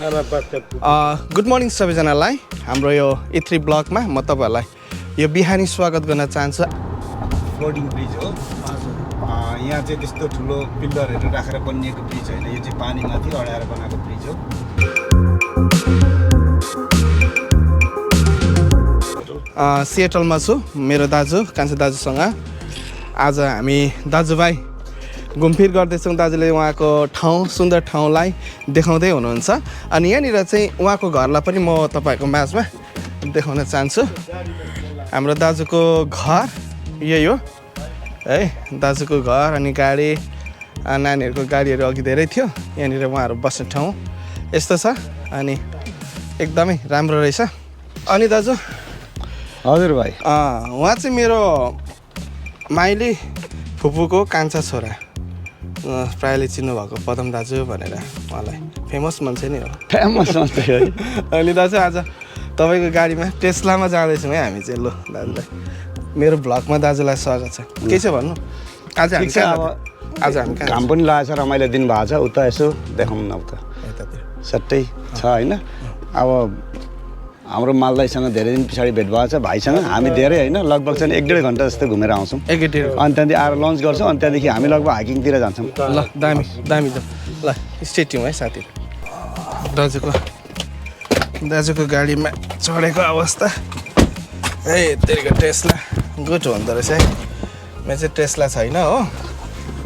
Good morning सबैजनालाई हाम्रो यो E3 ब्लगमा म तपाईँहरूलाई यो बिहानी स्वागत गर्न चाहन्छु। फ्लोटिङ ब्रिज हो। यहाँ चाहिँ त्यस्तो ठुलो पिल्लरहरू राखेर बनिएको ब्रिज होइन, यो चाहिँ पानीमाथि अडाएर बनाएको ब्रिज हो। सिएटलमा छु मेरो दाजु कान्छे दाजुसँग। आज हामी दाजुभाइ घुमफिर गर्दैछौँ। दाजुले उहाँको ठाउँ सुन्दर ठाउँलाई देखाउँदै हुनुहुन्छ। अनि यहाँनिर चाहिँ उहाँको घरलाई पनि म तपाईँहरूको माझमा देखाउन चाहन्छु। हाम्रो दाजुको घर यही हो है, दाजुको घर। अनि गाडी नानीहरूको गाडीहरू अघि धेरै थियो। यहाँनिर उहाँहरू बस्ने ठाउँ यस्तो छ अनि एकदमै राम्रो रहेछ। अनि दाजु हजुर भाइ, उहाँ चाहिँ मेरो माइली फुपूको कान्छा छोरा, प्रायःले चिन्नुभएको पदम दाजु भनेर। उहाँलाई फेमस मान्छे नै हो, फेमस मान्छे है। अनि दाजु आज तपाईँको गाडीमा टेस्लामा जाँदैछौँ है हामी चाहिँ। ल दाजुलाई मेरो भ्लगमा दाजुलाई स्वागत छ। के छ भन्नु? आज हामी घाम पनि लागेको छ, रमाइलो दिन भएको छ। उता यसो देखाउँ न, उता सट्टै छ होइन। अब हाम्रो मालदाईसँग धेरै दिन पछाडि भेट भएको छ भाइसँग। हामी धेरै होइन, लगभग चाहिँ 1-1.5 घन्टा जस्तो घुमेर आउँछौँ। अनि त्यहाँदेखि आएर लन्च गर्छौँ। अनि त्यहाँदेखि हामी लगभग हाइकिङतिर जान्छौँ। ल दामी दामी त। ल स्टेट्यौँ है साथी। दाजुको गाडीमा चढेको अवस्था है, तेरिको टेस्ला गुड हुँदो रहेछ है। मेरो चाहिँ टेस्ला छैन हो,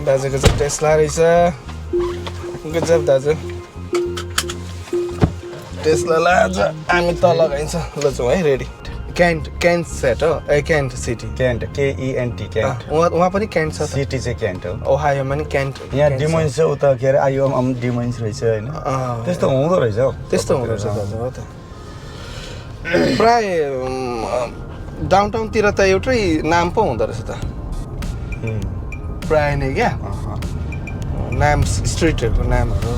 दाजुको चाहिँ टेस्ला रहेछ। गुड जब दाजु। टेस्लालाई आज हामी तल लगाइन्छ। ल जाउँ है, रेडी। क्यान्ट सेट हो, can't city. Can't, KENT can't. उहाँ पनि क्यान्ट छ। सिटी चाहिँ क्यान्ट हो। ओहायोमा नि क्यान्ट। यहाँ डिमोइन्स छ, उता के अरे आइओमा डिमोइन्स रहेछ होइन। त्यस्तो हुँदो रहेछ हौ। त्यस्तो हुँदो रहेछ दाजु हो त। प्राय डाउनटाउनतिर त एउटै नाम पो हुँदो रहेछ त प्राय नै क्या। नाम स्ट्रिटहरूको नामहरू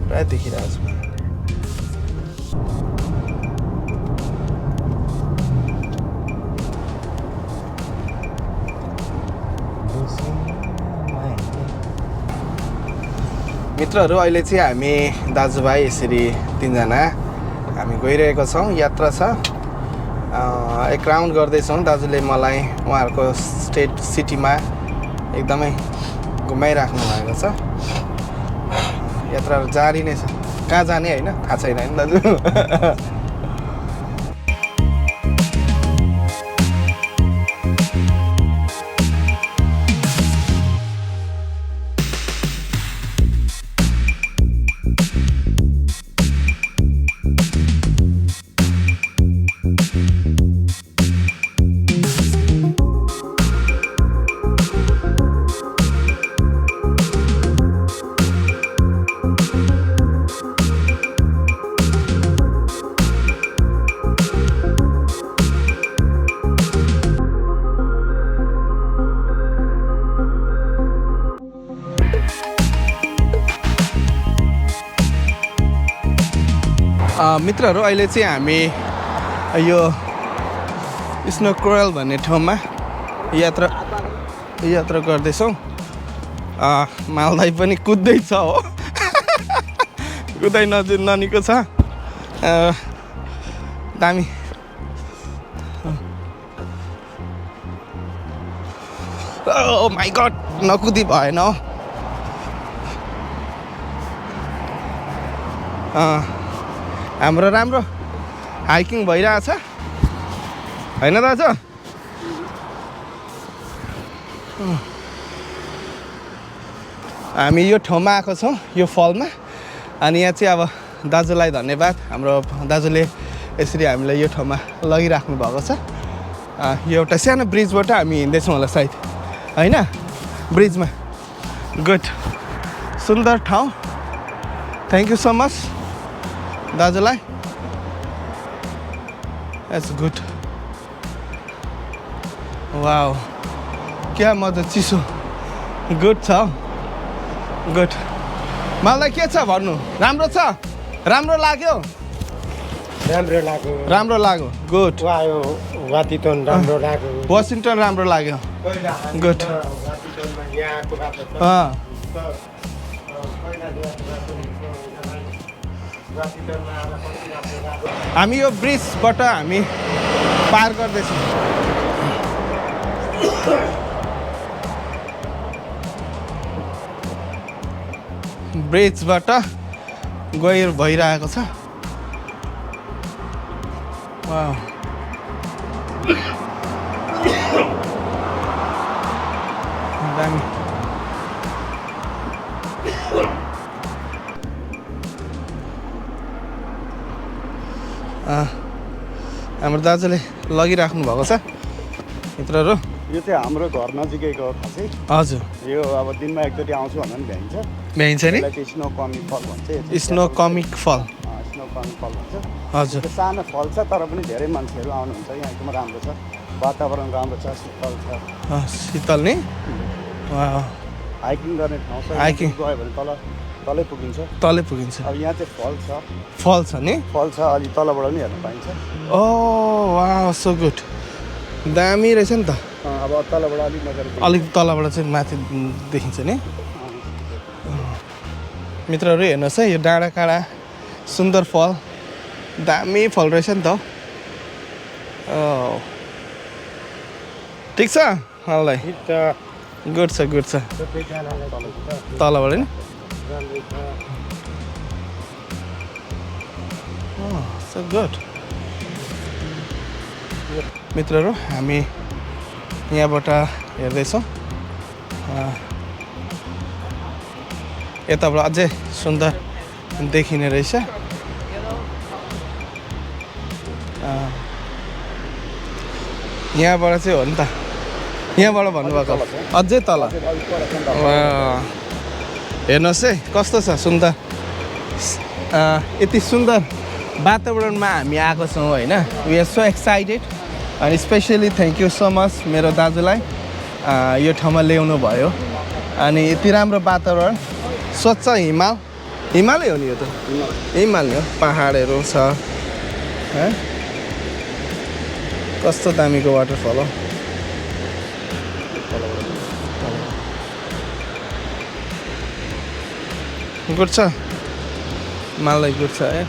प्राय देखिरहेको छु। मित्रहरू अहिले चाहिँ हामी दाजुभाइ यसरी 3 जना हामी गइरहेको छौँ। यात्रा छ, एक राउन्ड गर्दैछौँ। दाजुले मलाई उहाँहरूको सिटीमा एकदमै घुमाइराख्नु भएको छ। यात्रा जारी नै छ, कहाँ जाने होइन थाहा छैन होइन दाजु। मित्रहरू अहिले चाहिँ हामी यो स्नो क्रोयल भन्ने ठाउँमा यात्रा गर्दैछौँ। मालदाई पनि कुद्दैछ हो, कुदाइ ननिको छ। दामी। ओ माई गड, नकुदी भएन हो। हाम्रो राम्रो हाइकिङ भइरहेछ होइन दाजु? हामी यो ठाउँमा आएको छौँ, यो फलमा। अनि यहाँ चाहिँ अब दाजुलाई धन्यवाद, हाम्रो दाजुले यसरी हामीलाई यो ठाउँमा लगिराख्नु भएको छ। यो एउटा सानो ब्रिजबाट हामी हिँड्दैछौँ होला सायद होइन, ब्रिजमा। गुड, सुन्दर ठाउँ। थ्याङ्क यू सो मच दाजुलाई। That's good. वाउ, क्या मजा, चिसो गुड छ। गुड। मलाई के छ भन्नु? राम्रो छ? राम्रो लाग्यो? राम्रो लाग्यो। गुड। वासिङटन राम्रो लाग्यो। गुड। हामी यो ब्रिजबाट हामी पार गर्दैछौँ। ब्रिजबाट भइरहेको छ। वाउ, दामी। हाम्रो दाजुले लगिराख्नु भएको छ मित्रहरू। यो चाहिँ हाम्रो घर नजिकैको खासै। हजुर, यो अब दिनमा एकचोटि आउँछु भन्दा पनि भ्याइन्छ। भ्याइन्छ नि। स्नो कमिक फल भन्छ। स्नो कमिक फल। स्नो कमिक फल भन्छ। हजुर, त्यो सानो फल छ तर पनि धेरै मान्छेहरू आउनुहुन्छ। यहाँ एकदम राम्रो छ, वातावरण राम्रो छ, शीतल छ। शीतल नि। हाइकिङ गर्ने ठाउँ छ। हाइकिङ गयो भने तलै पुगिन्छ। तलै पुगिन्छ। अब यहाँ चाहिँ फल छ। फल छ नि। फल छ, अलि तलबाट पनि हेर्न पाइन्छ। ओ वाउ, सो गुड। दामी रहेछ नि त। अब तलबाट अलिक तलबाट चाहिँ माथि देखिन्छ नि। मित्रहरू हेर्नुहोस् है, यो डाँडा काँडा सुन्दर फल, दामी फल रहेछ नि त। ठिक छ मलाई। गुड छ, गुड छ। तलबाट नि सो गुड। मित्रहरू हामी यहाँबाट हेर्दैछौँ। यताबाट अझै सुन्दर देखिने रहेछ। यहाँबाट चाहिँ हो नि त। यहाँबाट भन्नुभएको अझै तल। हेर्नुहोस् है कस्तो छ सुन्दर। यति सुन्दर वातावरणमा हामी आएको छौँ होइन। वी आर सो एक्साइटेड अनि specially thank you so much मेरो दाजुलाई यो ठाउँमा ल्याउनु भयो। अनि यति राम्रो वातावरण, स्वच्छ हिमालै हो नि। यो त हिमाल हो, पहाडहरू छ। कस्तो दामीको वाटरफल हो। गुड छ, मलाई गुड छ है।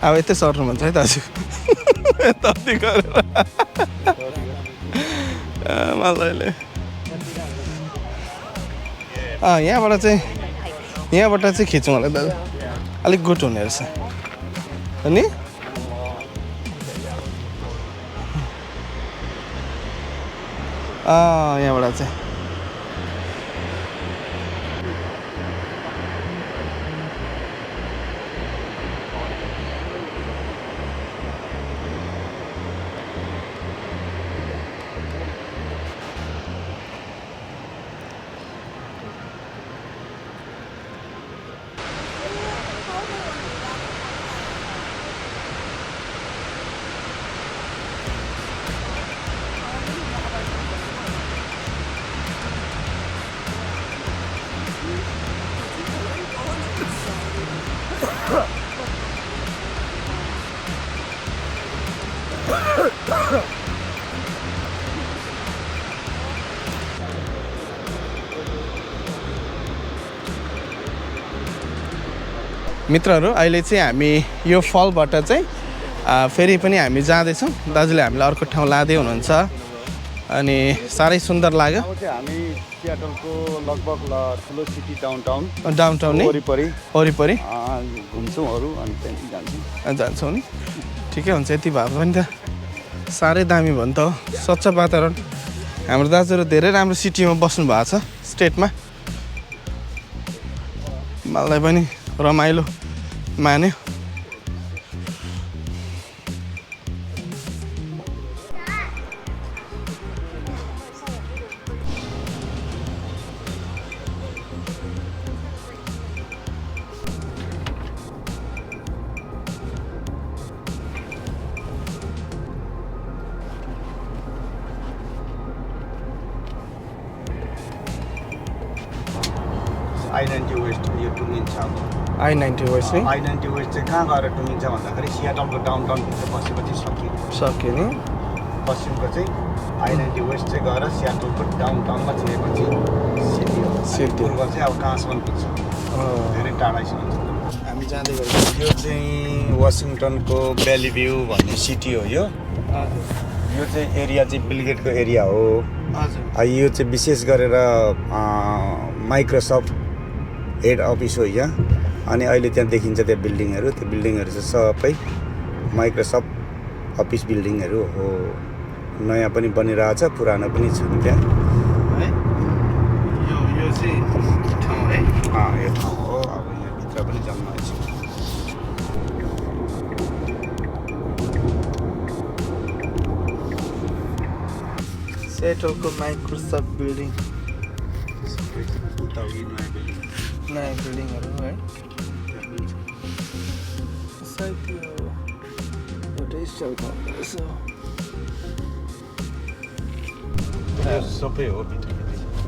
अब यतै सर्नु भन्छ है दाजु। तति गरेर मलाई यहाँबाट चाहिँ खिचौँ होला दाजु, अलिक गुड हुने रहेछ नि। यहाँबाट चाहिँ मित्रहरू अहिले चाहिँ हामी यो फलबाट चाहिँ फेरि पनि हामी जाँदैछौँ। दाजुले हामीलाई अर्को ठाउँ लाँदै हुनुहुन्छ अनि साह्रै सुन्दर लाग्यो। हामी सियाटलको लगभग ठुलो सिटी डाउनटाउन नि वरिपरि घुम्छौँ अनि त्यहाँदेखि जान्छौँ नि। ठिकै हुन्छ, यति भए पनि त साह्रै दामी भयो नि त हो। स्वच्छ वातावरण। हाम्रो दाजुहरू धेरै राम्रो सिटीमा बस्नु भएको छ, स्टेटमा। मलाई पनि रमाइलो मान्यो। I-90 वेस्ट यो टुङ्गिन्छ अब I-90 वेस्ट है I-90 वेस्ट चाहिँ कहाँ गएर टुङ्गिन्छ भन्दाखेरि सियाटलको डाउनटाउनभित्र पसेपछि सक्यो नि पश्चिमको चाहिँ I-90 वेस्ट चाहिँ गएर सियाटलको डाउनटाउनमा छिरेपछि सिटी हो सिटी। पूर्व चाहिँ अब कहाँसम्म पुग्छ धेरै टाढासम्म छ। हामी जाँदै गएको यो चाहिँ वासिङटनको भ्याली भ्यू भन्ने सिटी हो यो हजुर यो चाहिँ एरिया चाहिँ बिलगेटको एरिया हो हजुर यो चाहिँ विशेष गरेर माइक्रोसफ्ट हेड अफिस हो यहाँ अनि अहिले त्यहाँ देखिन्छ त्यो बिल्डिङहरू चाहिँ सबै माइक्रोसफ्ट अफिस बिल्डिङहरू हो नयाँ पनि बनिरहेछ पुरानो पनि छन् त्यहाँ है यो चाहिँ ठाउँ है यो ठाउँ हो अब यहाँभित्र पनि जम्मा छ सेटलको माइक्रोसफ्ट बिल्डिङ उता नयाँ बिल्डिङहरू है सायद यो एउटै स्टाइलको यसो सबै हो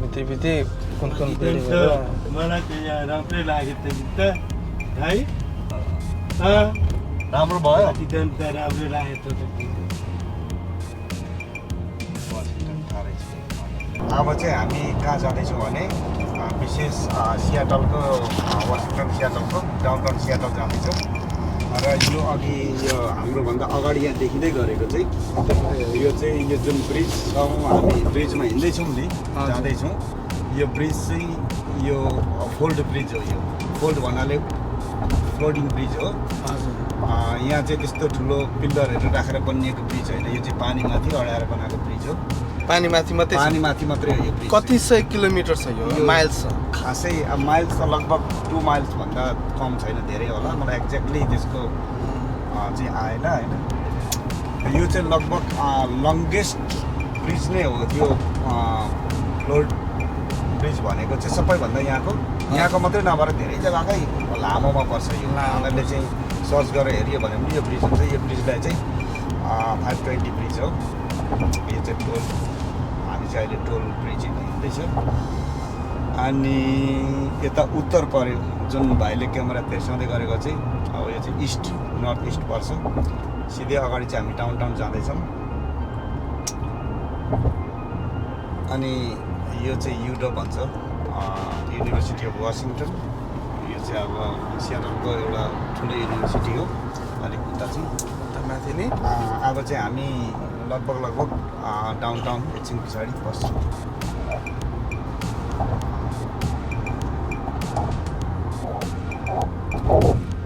भित्री कुन बिल्डिङहरू मलाई त यहाँ राम्रै लाग्यो त है राम्रो भयो वासिङटन त राम्रै लाग्यो त अब चाहिँ हामी कहाँ जाँदैछौँ भने विशेष सियाटलको वासिङटन सियाटलको डाउनटाउन सियाटल जाँदैछौँ र यो अघि यो हाम्रोभन्दा अगाडि यहाँ देखिँदै गरेको चाहिँ यो चाहिँ यो जुन ब्रिज छौँ हामी ब्रिजमा हिँड्दैछौँ नि जाँदैछौँ यो ब्रिज चाहिँ यो फोल्ड ब्रिज हो यो फोल्ड भन्नाले फ्लोटिङ ब्रिज हो यहाँ चाहिँ त्यस्तो ठुलो पिल्लरहरू राखेर बनिएको ब्रिज होइन यो चाहिँ पानीमाथि अडाएर बनाएको ब्रिज हो पानीमाथि मात्रै पानीमाथि मात्रै हो यो ब्रिज कति सय किलोमिटर छ यो माइल्स छ खासै अब माइल्स त लगभग 2 माइल्स भन्दा कम छैन धेरै होला मलाई एक्ज्याक्टली त्यसको चाहिँ आएन होइन यो चाहिँ लगभग लङ्गेस्ट ब्रिज नै हो यो फ्लोट ब्रिज भनेको चाहिँ सबैभन्दा यहाँको मात्रै नभएर धेरै जग्गाकै लामोमा पर्छ यो हामीहरूले चाहिँ सर्च गरेर हेऱ्यो भने पनि यो ब्रिज हुन्छ यो ब्रिजलाई चाहिँ 520 ब्रिज हो यो चाहिँ टोल हामी चाहिँ अहिले टोल ब्रिज हिँड्दैछ अनि यता उत्तर पऱ्यो जुन भाइले क्यामेरा तेर्साउँदै गरेको चाहिँ अब यो चाहिँ इस्ट नर्थ इस्ट पर्छ सिधै अगाडि चाहिँ हामी डाउनटाउन जाँदैछौँ अनि यो चाहिँ युडो भन्छ युनिभर्सिटी अफ वासिङटन यो चाहिँ अब सियाटलको एउटा ठुलो युनिभर्सिटी हो अलिक उता चाहिँ माथि नै अब चाहिँ हामी लगभग डाउनटाउन एकछिन पछाडि बस्छौँ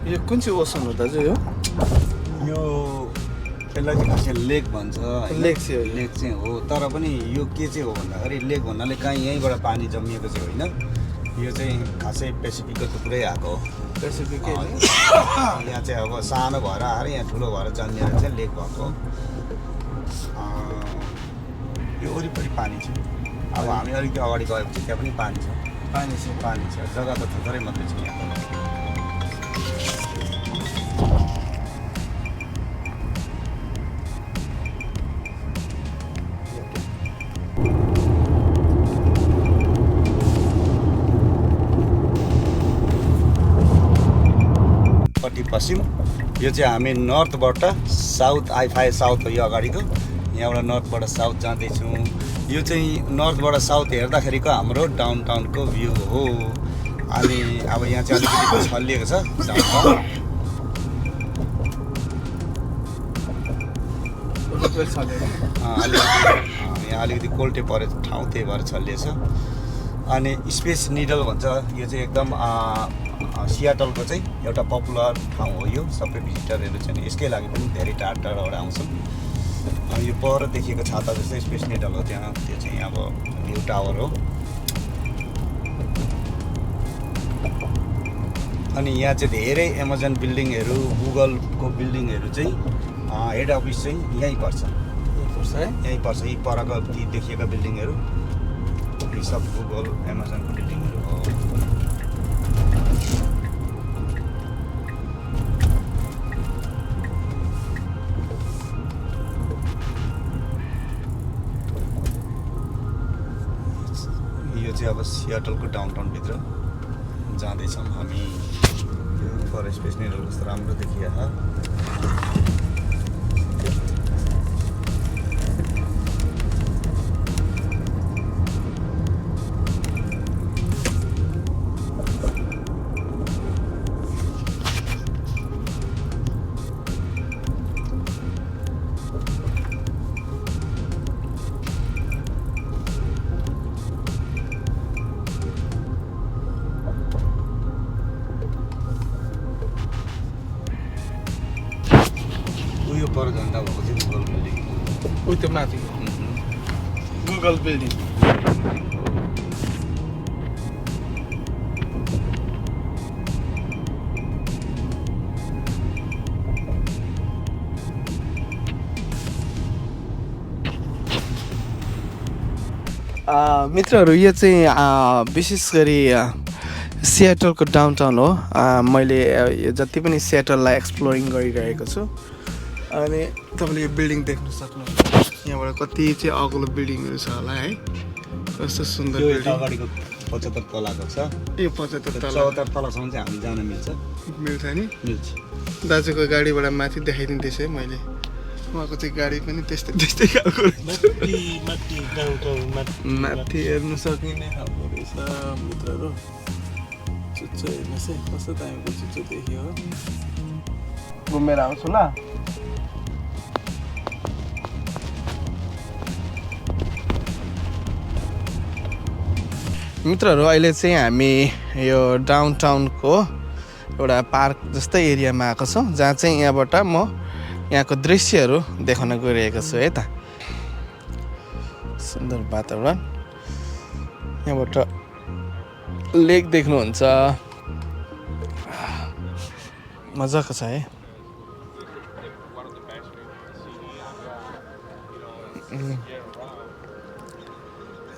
यो कुन चाहिँ ओसन हो दाजु यो यसलाई चाहिँ खासै लेक भन्छ होइन? लेक चाहिँ हो यो। लेक चाहिँ हो तर पनि यो के चाहिँ हो भन्दाखेरि लेक भन्नाले कहीँ यहीँबाट पानी जमिएको चाहिँ होइन यो चाहिँ खासै पेसिफिकको थुप्रै आएको हो पेसिफिक यहाँ चाहिँ अब सानो भएर आएर यहाँ ठुलो भएर जन्मिएर चाहिँ लेक भएको यो वरिपरि पानी छ अब हामी अलिकति अगाडि गएपछि त्यहाँ पनि पानी छ पानी छ जग्गा त थुप्रै मात्रै छ यहाँ पश्चिम यो चाहिँ हामी नर्थबाट साउथ I-5 साउथ हो यो अगाडिको यहाँबाट नर्थबाट साउथ जाँदैछौँ यो चाहिँ नर्थबाट साउथ हेर्दाखेरिको हाम्रो डाउनटाउनको भ्यू हो अनि अब यहाँ चाहिँ अलिकति छल्लिएको छ डाउनटाउन यहाँ अलिकति कोल्टे परेको ठाउँ त्यही भएर छल्लिएछ अनि स्पेस निडल भन्छ यो चाहिँ एकदम सियाटलको चाहिँ एउटा पपुलर ठाउँ हो यो सबै भिजिटरहरू चाहिँ यसकै लागि पनि धेरै टाढा टाढाबाट आउँछन् अनि यो पर देखिएको छाता जस्तै स्पेस निडल हो त्यहाँ त्यो चाहिँ अब भ्यू टावर हो अनि यहाँ चाहिँ धेरै एमाजोन बिल्डिङहरू गुगलको बिल्डिङहरू चाहिँ हेड अफिस चाहिँ यहीँ पर्छ यहीँ पर्छ यी परको ती देखिएका बिल्डिङहरू यी सब गुगल एमाजोनको बिल्डिङहरू हो यो चाहिँ अब सियाटलको डाउनटाउनभित्र जाँदैछौँ हामी यो फरेस्ट स्पेस नै कस्तो राम्रो देखिया उयो पर झन्डा भएको चाहिँ गुगल बिल्डिङ ऊ त्यो माथि गुगल बिल्डिङ मित्रहरू यो चाहिँ विशेष गरी सिएटलको डाउनटाउन हो मैले यो जति पनि सिएटललाई एक्सप्लोरिङ गरिरहेको छु अनि तपाईँले यो बिल्डिङ देख्न सक्नुहुन्छ यहाँबाट कति चाहिँ अग्लो बिल्डिङहरू छ होला है कस्तो सुन्दर बिल्डिङ अगाडिको 75 तलाको छ यो 75 तला 74 तलासम्म चाहिँ हामी जान मिल्छ नि मिल्छ दाजुको गाडीबाट माथि देखाइदिँदैछ है मैले उहाँको चाहिँ गाडी पनि त्यस्तै त्यस्तै खालको माथि हेर्नु सकिने खालको रहेछ मित्रहरू चुच्चो हेर्नुहोस् है कस्तो दामीको चुच्चो देखियो घुमेर आउँछु ल मित्रहरू अहिले चाहिँ हामी यो डाउनटाउनको एउटा पार्क जस्तै एरियामा आएको छौँ जहाँ चाहिँ यहाँबाट म यहाँको दृश्यहरू देखाउन गइरहेको छु है त सुन्दर वातावरण यहाँबाट लेक देख्नुहुन्छ मजाको छ है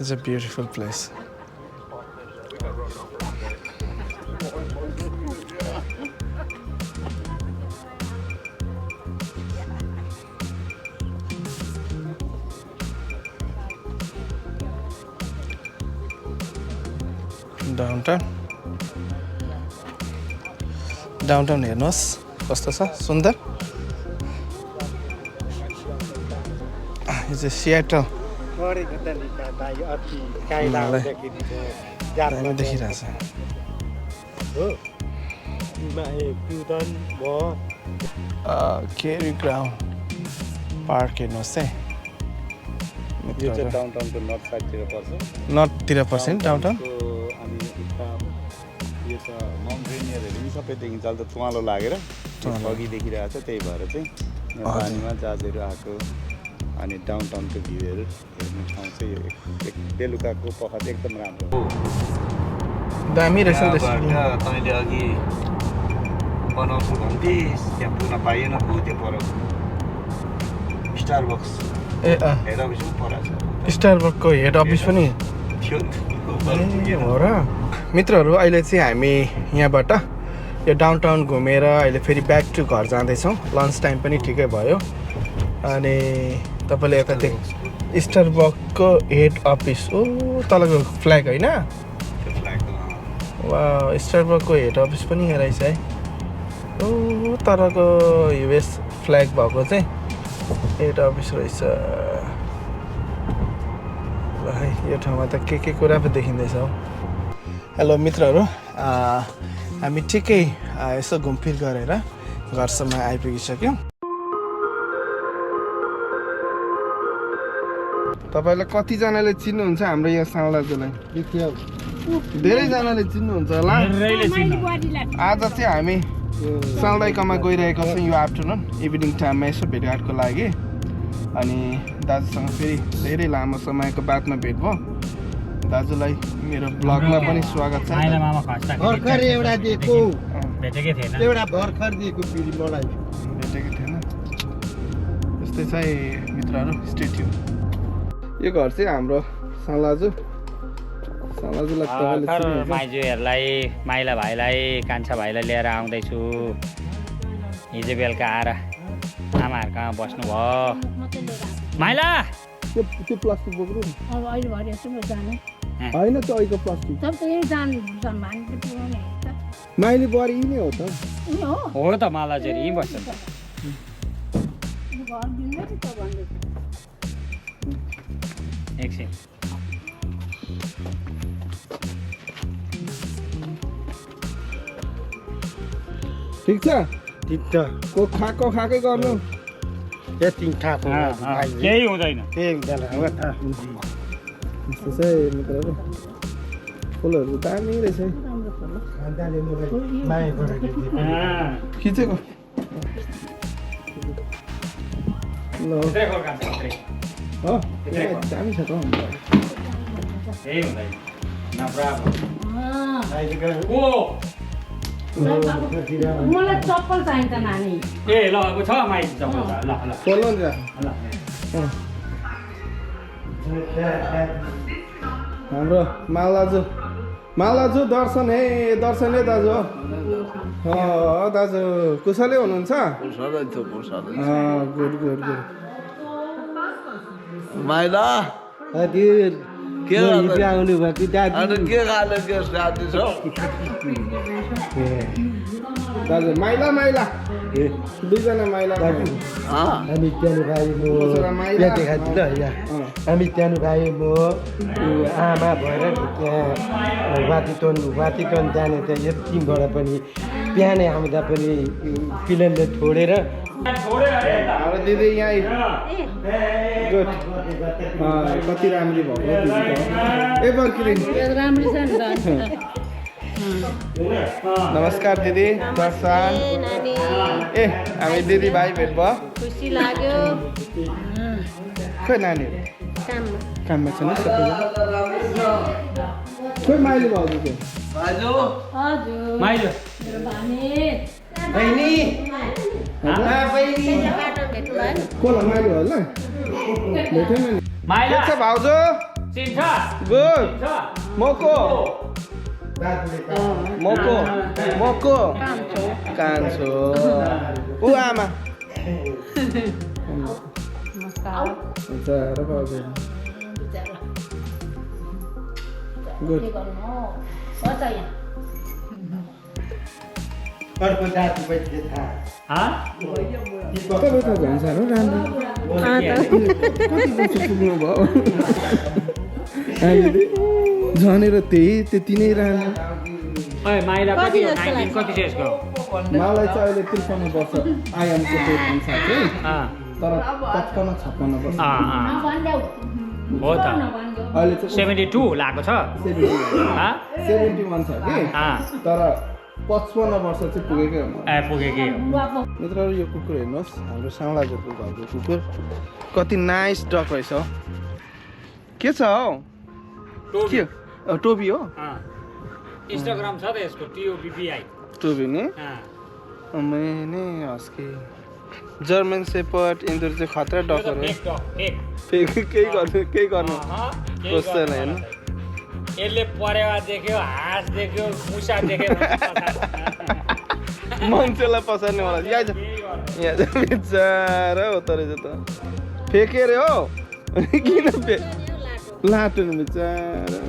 It's a beautiful place. Downtown हेर्नुहोस् कस्तो छ सुन्दर यो चाहिँ सिएटल देखिरहेछ केरी ग्राउन्ड पार्क हेर्नुहोस् है डाउनटाउनको नर्थ साइडतिर पर्छ नर्थतिर पर्छ नि डाउनटाउन यो छ माउन्ट रेनियरहरू पनि सबै देखिन्छ अहिले त तुवालो लागेर अघि देखिरहेको छ त्यही भएर चाहिँ यहाँ पानीमा जहाजहरू आएको अनि डाउनटाउनको भ्यूहरू हेर्ने ठाउँ चाहिँ यो बेलुकाको पख चाहिँ एकदम राम्रो दामी रहेछ तैँले अघि बनाउँछु भन्थिस् त्यहाँ पुग्न पाइएन पो त्यो पर स्टार बक्स हेड अफिस पनि पराएको छ स्टारबकको हेड अफिस पनि हो र मित्रहरू अहिले चाहिँ हामी यहाँबाट यो डाउनटाउन घुमेर अहिले फेरि ब्याक टु घर जाँदैछौँ लन्च टाइम पनि ठिकै भयो अनि तपाईँले यता स्टारबकको हेड अफिस ओ तलको फ्ल्याग होइन वा स्टारबकको हेड अफिस पनि यहाँ रहेछ है ओ तलको युएस फ्ल्याग भएको चाहिँ हेड अफिस रहेछ ल है यो ठाउँमा त के कुरा पो देखिँदैछ हौ हेलो मित्रहरू हामी ठिकै यसो घुमफिर गरेर घरसम्म आइपुगिसक्यौँ तपाईँलाई कतिजनाले चिन्नुहुन्छ हाम्रो यहाँ साउँ दाजुलाई धेरैजनाले चिन्नुहुन्छ होला आज चाहिँ हामी साउदाइकामा गइरहेको छौँ यो आफ्टरनुन इभिनिङ टाइममा यसो भेटघाटको लागि अनि दाजुसँग फेरि धेरै लामो समयको बादमा भेट भयो दाजुलाई मेरो ब्लगमा पनि स्वागत छ भर्खर एउटा दिएको भेटेकै थिएन एउटा भर्खर दिएको फेरि मलाई भेटेकै थिएन यस्तै छ है मित्रहरू स्टे ट्युन यो घर चाहिँ हाम्रो सालाजुलाई माइजूहरूलाई माइला भाइलाई कान्छा भाइलाई लिएर आउँदैछु हिजो बेलुका आएर आमाहरू कहाँ बस्नु भयो माइला त्यो प्लास्टिक बोक्नु अब अहिले भरे यसो जाने होइन चौको प्लास्टिक सब त यही जान सम्मान पुऱ्याउने त माइली बुहारी यी नै हो त नि हो हो त माला चाहिँ यहीँ बस्छ घर दिँदै त भन्दै एकछिन ठिक छ ठिक छ खाकै गर्नु यति खाएको केही हुँदैन त्यही हुँदैन हो त यस्तो चाहिँ मित्रहरू फुलहरू दामी रहेछ है अन्तले मलाई माया गरेको खिचेको ल हो दामी छ त केही हुँदैन मलाई चप्पल चाहिन्छ नानी ए ल अब छ माइक चप्पल छ ल ल चल्नु नि हाम्रो मालाजु दर्शन हे दाजु दाजु कुशलै हुनुहुन्छ गुड गुड गुड माइला हजुर के आउनु भएको अनि के खाले के साथी छ दाजु माइला दुईजना माइला हामी त्यहाँ भाइ म यहाँ देखाएको ल यहाँ हामी त्यहाँ भाइ म आमा भएर त्यहाँ वातिटन जाने त्यहाँ यतिबाट पनि बिहानै आउँदा पनि पिलनले छोडेर हाम्रो दिदी यहाँ गुड कति राम्री भएको दिदी ए बर्किरी राम्रो छ नि त नमस्कार दिदी दर्शन ए हामी दिदी भाइ भेट भयो खुसी लाग्यो खोइ नानीहरू काममा छ नि सबैजना खोइ माइली भाउजू चाहिँ भाइजू हजुर माइलो मेरो भाने बहिनी कोला माइली होला भेटेन नि माइला के छ भाउजू चिन्छ गुड छ मोको कान्छो ऊ आमा हुन्छ र भाउजू गुड अर्को जाति पनि थाहा तपाईँ त झन् साह्रो राम्रो कति वर्ष पुग्नु भयो हामीले झनेर त्यति नै राम्रो ओए माइला कति 19 कति छ यसको मलाई चाहिँ अहिले 53 वर्ष आइएमको डेट अनुसार चाहिँ तर 55-56 वर्ष हो त अहिले चाहिँ 72 लागेको छ 71 छ कि तर 55 वर्ष चाहिँ पुगेकै हो पुगेकै हो मित्रहरू यो कुकुर हेर्नुहोस् हाम्रो साउलाजुको घरको कुकुर कति नाइस डग रहेछ हो के छ हौ के टोबी हो इन्स्टाग्राम छ त यसको TOBBI टोबी नि मैंने हस्की जर्मन सेपर्ड इन्दुर चाहिँ खतरा डगहरू केही गर्नु खोज्दैन होइन यसले परेवा देख्यो हाँस देख्यो मुसा देख्यो मान्छेलाई पसार्ने होला यहाँ बिचारा हो त रहेछ त फेके रे हो किन लाटो नि बिचारा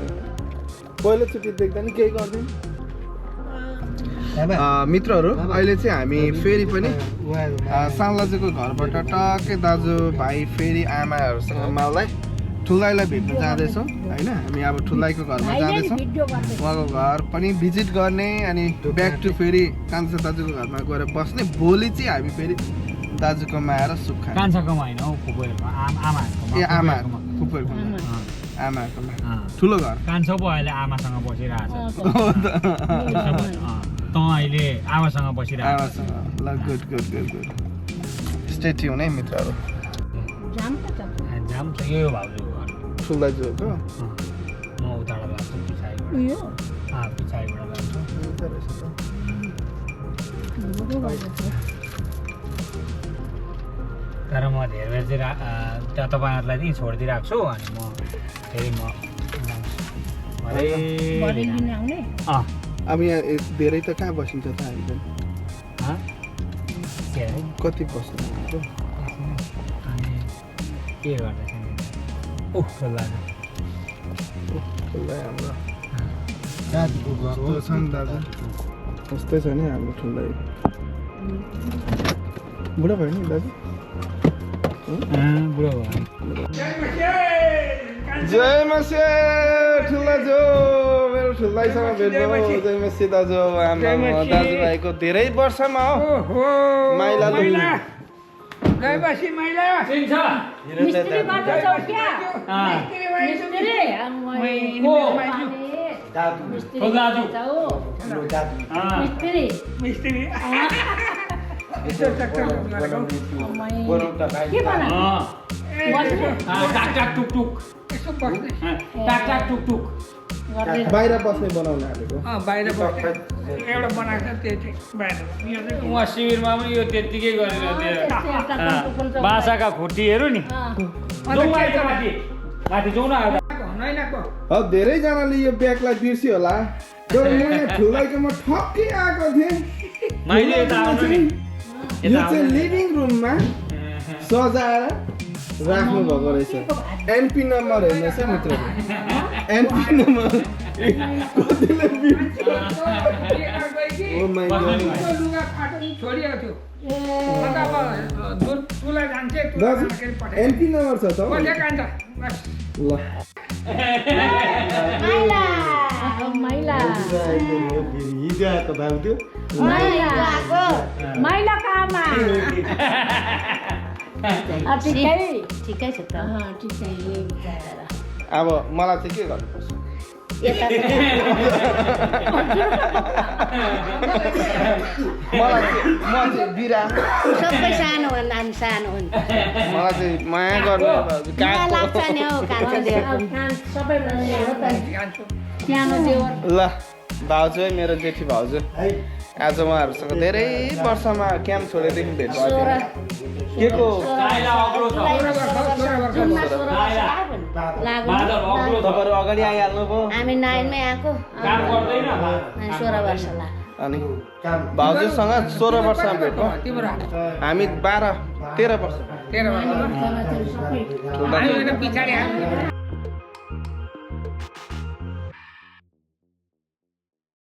पहिलोचोटि देख्दा नि केही गर्दैन मित्रहरू अहिले चाहिँ हामी फेरि पनि साउलाजुको घरबाट टक्कै दाजुभाइ फेरि आमाहरूसँग माललाई ठुलाईलाई भेट्न जाँदैछौँ होइन हामी अब ठुलाईको घरमा जाँदैछौँ उहाँको घर पनि भिजिट गर्ने अनि ब्याक टु फेरि कान्छा दाजुको घरमा गएर बस्ने भोलि चाहिँ हामी फेरि दाजुकोमा आएर सुख खाने कान्छाकोमा होइन हौ फुपूहरूको आमाहरूको ए आमाहरूको फुपूहरूको आमाहरूकोमा ठुलो घर कान्छो पो अहिले आमासँग बसिरहेको छ त अहिले आमासँग बसिरहेको आमासँग ल good good good good stay tune है मित्रहरू जाम छ यो भाउजू ठुलाजुको म उताबाट लाग्छु पछाडिबाट पछाडिबाट लाग्छु तर म धेरै बेर चाहिँ तपाईँहरूलाई चाहिँ छोडिदिइरहेको छु अनि म फेरि म अब यहाँ धेरै त कहाँ बसिन्छ त हामी पनि कति बस्नु अनि के गर्दैछ ओह लाग्यो ठुलै हाम्रो दाजुको घर हो छ नि दाजु कस्तै छ नि हाम्रो ठुलै बुढा भयो नि दाजु जय मसे ठुला जो मेरो ठुलाइसँग भेट भयो जय मसे दाजु आमा दाजुभाइको धेरै वर्षमा हो माइला मिस्त्री बाटो छ क्या मिस्त्री मिस्त्री के भन बाहिर बस्ने बनाउन हालेको एउटा बनाएको छ त्यो चाहिँ बाहिर उहाँ शिविरमा पनि यो त्यत्तिकै गरेर बासाका खुट्टीहरू नि माथि जाउँ न अब धेरैजनाले यो ब्यागलाई बिर्स्यो होला तर म यहाँ ठुलाइकोमा ठक्कै आएको थिएँ माइली यता आउनु नि यो चाहिँ लिभिङ रुममा सजाएर राख्नु भएको रहेछ एनपी नम्बर हेर्नुहोस् है मित्रहरू एनपी नम्बर कतिले बिर्स्यो ओ माइ गॉड लुगा फाटो छोडिएको थियो अन्त अब तुला जान्छे दाजु एनपी नम्बर छ त कसले कान्छ बस ल माइला हिजो आएको भाउ त्यो माइला कामा ठिकै छ त अब मलाई चाहिँ के गर्नुपर्छ यता मलाई म चाहिँ बिरा सबै सानो हो नानी सानो हो मलाई चाहिँ माया गर्नु लाग्छ नि हौ कान्छ सानो देवर ल भाउजू है मेरो जेठी भाउजू आज उहाँहरूसँग धेरै वर्षमा क्याम्प छोडेदेखि भेट भएको के को तपाईँहरू अगाडि आइहाल्नु भयो हामी 9 मै आएको 16 वर्ष लाग्यो अनि भाउजूसँग 16 वर्षमा भेट भयो हामी 12-13 वर्ष पछाडि